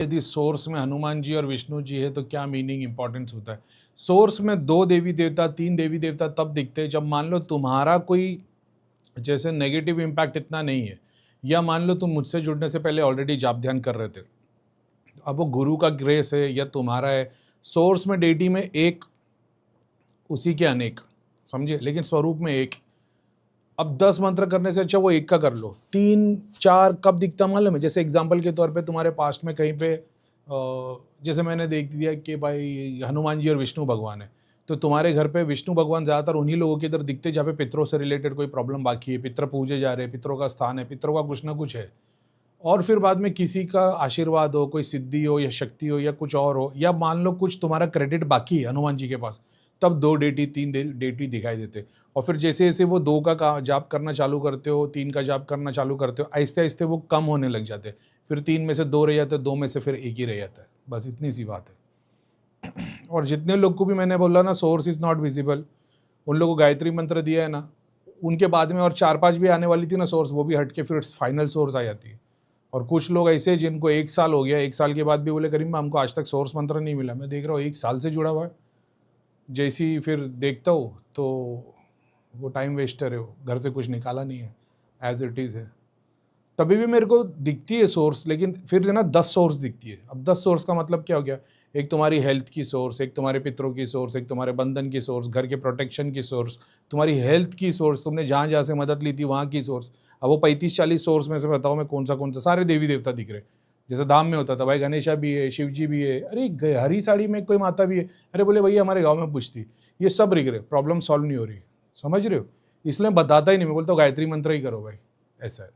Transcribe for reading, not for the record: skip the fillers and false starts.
यदि सोर्स में हनुमान जी और विष्णु जी है तो क्या मीनिंग इंपॉर्टेंस होता है? सोर्स में 2 देवी देवता, 3 देवी देवता तब दिखते हैं जब मान लो तुम्हारा कोई जैसे नेगेटिव इम्पैक्ट इतना नहीं है, या मान लो तुम मुझसे जुड़ने से पहले ऑलरेडी जाप ध्यान कर रहे थे। अब वो गुरु का ग्रेस है या तुम्हारा है। सोर्स में डेटी में एक, उसी के अनेक, समझे? लेकिन स्वरूप में एक। अब 10 मंत्र करने से अच्छा वो एक का कर लो। 3-4 कब दिखता मालूम है? जैसे एग्जाम्पल के तौर पे तुम्हारे पास्ट में कहीं पे जैसे मैंने देख दिया कि भाई हनुमान जी और विष्णु भगवान है, तो तुम्हारे घर पे विष्णु भगवान ज़्यादातर उन्हीं लोगों के इधर दिखते जहाँ पे पितरों से रिलेटेड कोई प्रॉब्लम बाकी है, पितर पूजे जा रहे हैं, पितरों का स्थान है, पितरों का कुछ ना कुछ है। और फिर बाद में किसी का आशीर्वाद हो, कोई सिद्धि हो या शक्ति हो या कुछ और हो, या मान लो कुछ तुम्हारा क्रेडिट बाकी है हनुमान जी के पास, तब 2 डेटी 3 डेटी दिखाई देते। और फिर जैसे जैसे वो 2 का जाप करना चालू करते हो, 3 का जाप करना चालू करते हो, आहिस्ते आहिस्ते वो कम होने लग जाते। फिर 3 में से 2 रह जाते, 2 में से फिर 1 ही रह जाता है। बस इतनी सी बात है। और जितने लोग को भी मैंने बोला ना सोर्स इज नॉट विजिबल, उन लोगों को गायत्री मंत्र दिया है ना, उनके बाद में और 4-5 भी आने वाली थी ना सोर्स, वो भी हट के फिर फाइनल सोर्स आ जाती है। और कुछ लोग ऐसे जिनको 1 साल हो गया, 1 साल के बाद भी बोले करीम हमको आज तक सोर्स मंत्र नहीं मिला। मैं देख रहा हूँ 1 साल से जुड़ा हुआ है। जैसी फिर देखता हूँ तो वो टाइम वेस्टर है, वो घर से कुछ निकाला नहीं है, एज इट इज़ है। तभी भी मेरे को दिखती है सोर्स, लेकिन फिर है ना 10 सोर्स दिखती है। अब 10 सोर्स का मतलब क्या हो गया? एक तुम्हारी हेल्थ की सोर्स, एक तुम्हारे पितरों की सोर्स, एक तुम्हारे बंधन की सोर्स, घर के प्रोटेक्शन की सोर्स, तुम्हारी हेल्थ की सोर्स, तुमने जहाँ जहाँ से मदद ली थी वहाँ की सोर्स। अब वो 35-40 सोर्स में से बताओ मैं कौन सा, सारे देवी देवता दिख रहे। जैसे धाम में होता था भाई गणेशा भी है, शिव जी भी है, अरे हरी साड़ी में कोई माता भी है, अरे बोले भैया हमारे गाँव में पूछती, ये सब दिख रहे, प्रॉब्लम सॉल्व नहीं हो रही। समझ रहे हो? इसलिए बताता ही नहीं, मैं बोलता हूँ गायत्री मंत्र ही करो भाई, ऐसा है।